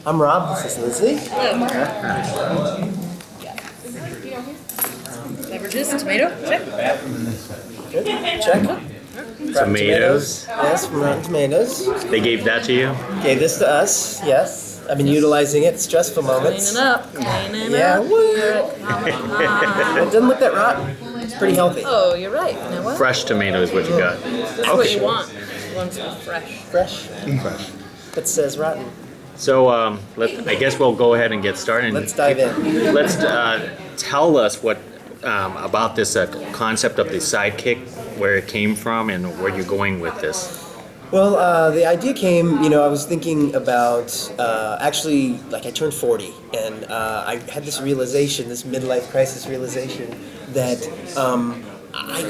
I'm Rob. This is Lizzy. Beverages, tomato, check. Good. Check. Tomatoes. Yes, from Rotten Tomatoes. They gave that to you? Gave this to us. Yes. I've been utilizing it. Stressful moments. Cleaning up, cleaning Yeah. up. It doesn't look that rotten. It's pretty healthy. Oh, you're right. You know what? Fresh tomato is what you got. That's what you want. You want to be fresh. Fresh. Fresh. It says rotten. So I guess we'll go ahead and get started. Let's dive in. Let's tell us what about this concept of the sidekick, where it came from, and where you're going with this. Well, the idea came, I was thinking about, actually, like I turned 40, and I had this realization, this midlife crisis realization, that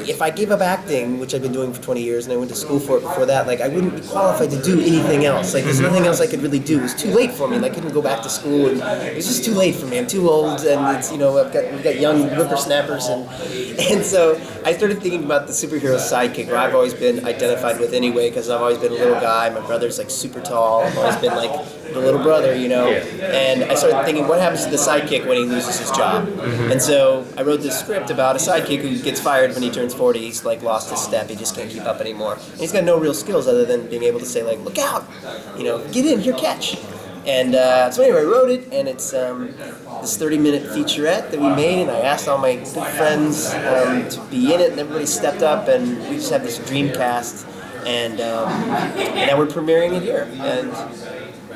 if I gave up acting, which I've been doing for 20 years, and I went to school for it before that, like I wouldn't be qualified to do anything else. Like there's nothing else I could really do. It was too late for me. Like I couldn't go back to school, and it was just too late for me. I'm too old, and it's we've got young whippersnappers, and so I started thinking about the superhero sidekick, where I've always been identified with anyway, because I've always been a little guy. My brother's like super tall. I've always been like the little brother, And I started thinking, what happens to the sidekick when he loses his job? And so I wrote this script about a sidekick who gets fired when he turns 40. He's like lost his step. He just can't keep up anymore. And he's got no real skills other than being able to say like, look out, get in, here, catch. And so anyway, I wrote it, and it's this 30-minute featurette that we made, and I asked all my good friends to be in it, and everybody stepped up, and we just have this dream cast, and now we're premiering it here. And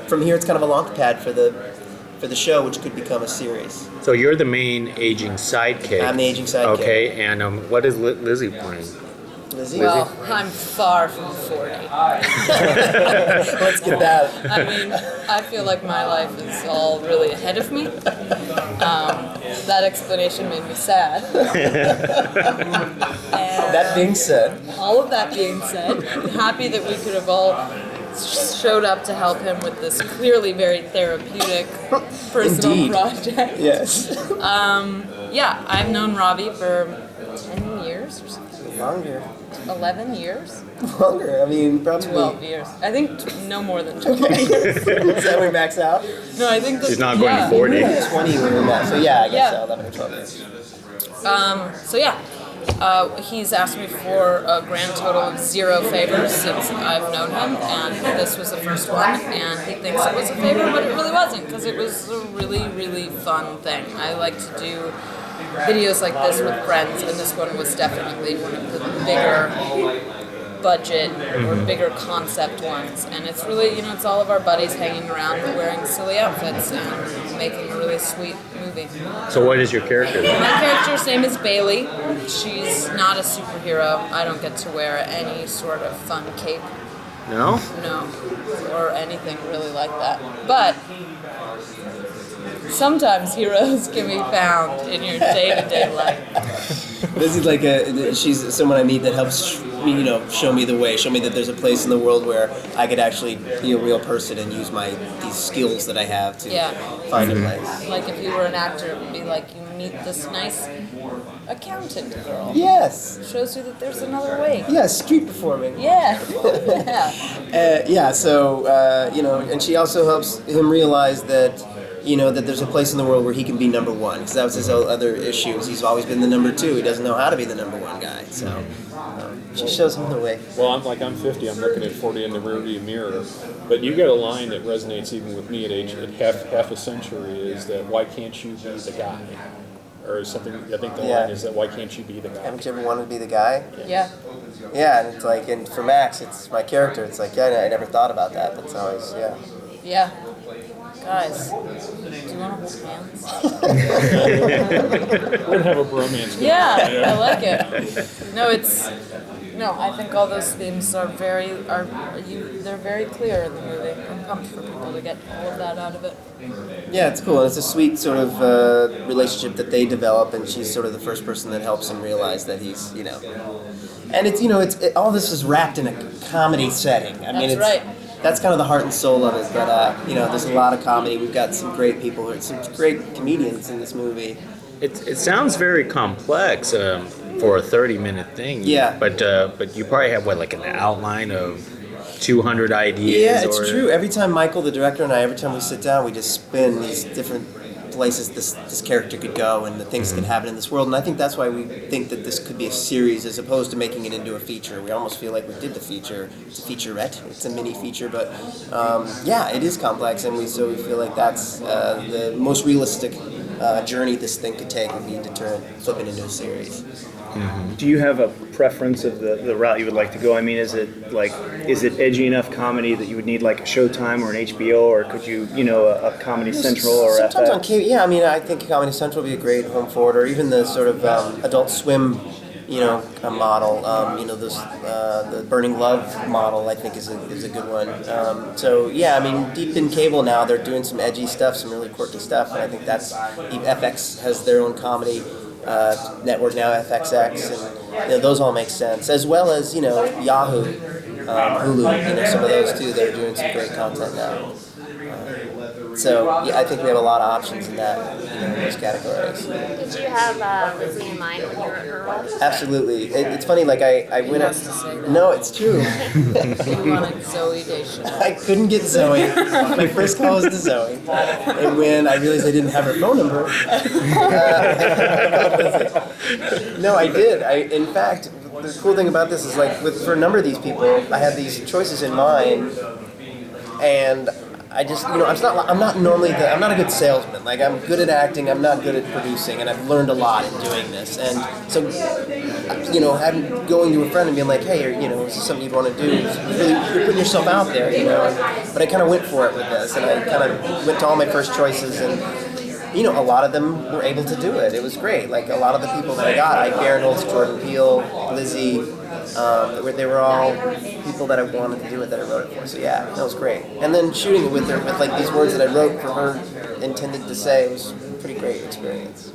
from here, it's kind of a launch pad for the show, which could become a series. So you're the main aging sidekick. I'm the aging sidekick. Okay, and what is Lizzy playing? Lizzy? Well, I'm far from 40. Let's get that. I mean, I feel like my life is all really ahead of me. That explanation made me sad. That being said, All of that being said, I'm happy that we could have all showed up to help him with this clearly very therapeutic personal Indeed. project. yes. Yeah, I've known Robbie for 10 years or something. Longer. 11 years? Longer. I mean, probably 12 years. I think no more than 12 years. Is that when we max out? No, I think She's not going to 40. We were 20 when we met, so yeah, I guess Yeah. so, 11 or 12 years. So yeah, he's asked me for a grand total of 0 favors since I've known him, and this was the first one, and he thinks it was a favor, but it really wasn't, because it was a really, really fun thing. I like to do videos like this with friends, and this one was definitely one of the bigger budget or bigger concept ones, and it's really, it's all of our buddies hanging around wearing silly outfits and making a really sweet movie. So what is your character? My character's name is Bailey. She's not a superhero. I don't get to wear any sort of fun cape, No? no, or anything really like that. But sometimes heroes can be found in your day-to-day life. This is like she's someone I meet that helps me, show me the way, show me that there's a place in the world where I could actually be a real person and use these skills that I have to find a place. Like if you were an actor, it would be like you meet this nice accountant girl. Yes. Shows you that there's another way. Yeah, street performing. Yeah. Yeah. So, and she also helps him realize that, that there's a place in the world where he can be number one, because that was his other issues. He's always been the number 2. He doesn't know how to be the number 1 guy. So, she shows him the way. Well, I'm 50. I'm looking at 40 in the rearview mirror. But you got a line that resonates even with me at half a century, is that why can't you be the guy? Or something. I think the line is that why can't you be the guy? Haven't you ever wanted to be the guy? Yeah. Yeah, and it's like, and for Max, it's my character. It's like, I never thought about that. That's always, Yeah. Guys, do you want to hold hands? We're gonna have a bromance. Yeah, I like it. No, I think all those themes they're very clear in the movie. I'm pumped for people to get all of that out of it. Yeah, it's cool. And it's a sweet sort of relationship that they develop, and she's sort of the first person that helps him realize that he's, And it's, all this is wrapped in a comedy setting. I mean, That's right. That's kind of the heart and soul of it. But there's a lot of comedy. We've got some great people, some great comedians in this movie. It sounds very complex for a 30-minute thing. Yeah. But you probably have like an outline of 200 ideas. Yeah, it's or, true. Every time Michael, the director, and I, every time we sit down, we just spin these different places this character could go and the things that can happen in this world. And I think that's why we think that this could be a series as opposed to making it into a feature. We almost feel like we did the feature. It's a featurette. It's a mini feature, but yeah, it is complex, and we feel like that's the most realistic journey this thing could take would be to flip it into a series. Do you have a preference of the route you would like to go? I mean, is it edgy enough comedy that you would need like a Showtime or an HBO, or could you, a Comedy Central or sometimes on FX? cable? Yeah, I mean, I think Comedy Central would be a great home for it, or even the sort of Adult Swim, model. The Burning Love model, I think, is a good one. So yeah, I mean, deep in cable now, they're doing some edgy stuff, some really quirky stuff, and I think that's FX has their own comedy network now, FXX, and those all make sense, as well as Yahoo, Hulu, some of those too. They're doing some great content now. So yeah, I think we have a lot of options in those categories. Did you have Lizzy in mind when you wrote her role? Absolutely. It's funny. Like I went up. wants to say that. No, it's true. You wanted Zoe Deschanel. I couldn't get Zoe. My first call was to Zoe, and when I realized I didn't have her phone number, no, I did. In fact, the cool thing about this is for a number of these people, I had these choices in mind, and I just, I'm not a good salesman. Like, I'm good at acting, I'm not good at producing, and I've learned a lot in doing this. And so, I'm going to a friend and being like, hey, is this something you'd want to do? You're putting yourself out there, But I kind of went for it with this, and I kind of went to all my first choices, and, a lot of them were able to do it. It was great. Like, a lot of the people that I got, Aaron Holtz, Jordan Peele, Lizzy, they were all people that I wanted to do it, that I wrote it for. So yeah, that was great. And then shooting it with her, with these words that I wrote for her intended to say, was a pretty great experience.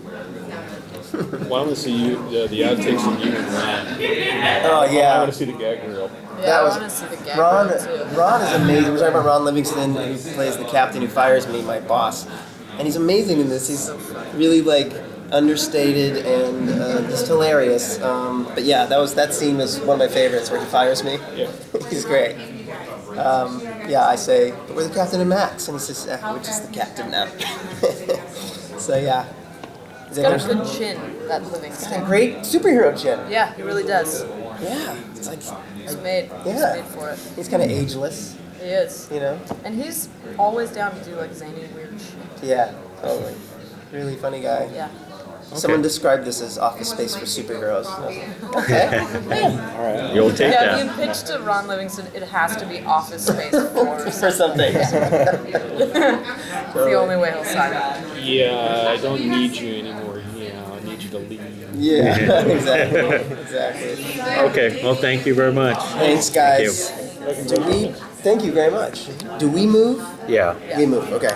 Well, I want to see the outtakes of you and Ron. Oh yeah. I want to see the gag reel. Yeah, That was I want to see the gag Ron. reel, too. Ron is amazing. We're talking about Ron Livingston, who plays the captain who fires me, my boss, and he's amazing in this. He's really understated and just hilarious. But yeah, that scene was one of my favorites where he fires me. Yeah. He's great. Yeah, I say, but we're the captain and Max, and he says, we're just the captain now. So yeah. He's got a good chin, that Livingston. Great superhero chin. Yeah, he really does. Yeah, it's He's made for it. He's kind of ageless, He is. And he's always down to do zany weird shit. Yeah, totally. Really funny guy. Yeah. Someone described this as Office Space for superheroes. And I was like, okay. You'll take Yeah, if that. you pitch to Ron Livingston, it has to be Office Space for For some things. It's the only way he'll sign up. Yeah, I don't need you anymore. I need you to leave. Yeah, exactly. Okay, well, thank you very much. Thanks, guys. Thank you very much. Do we move? Yeah. We move. Okay.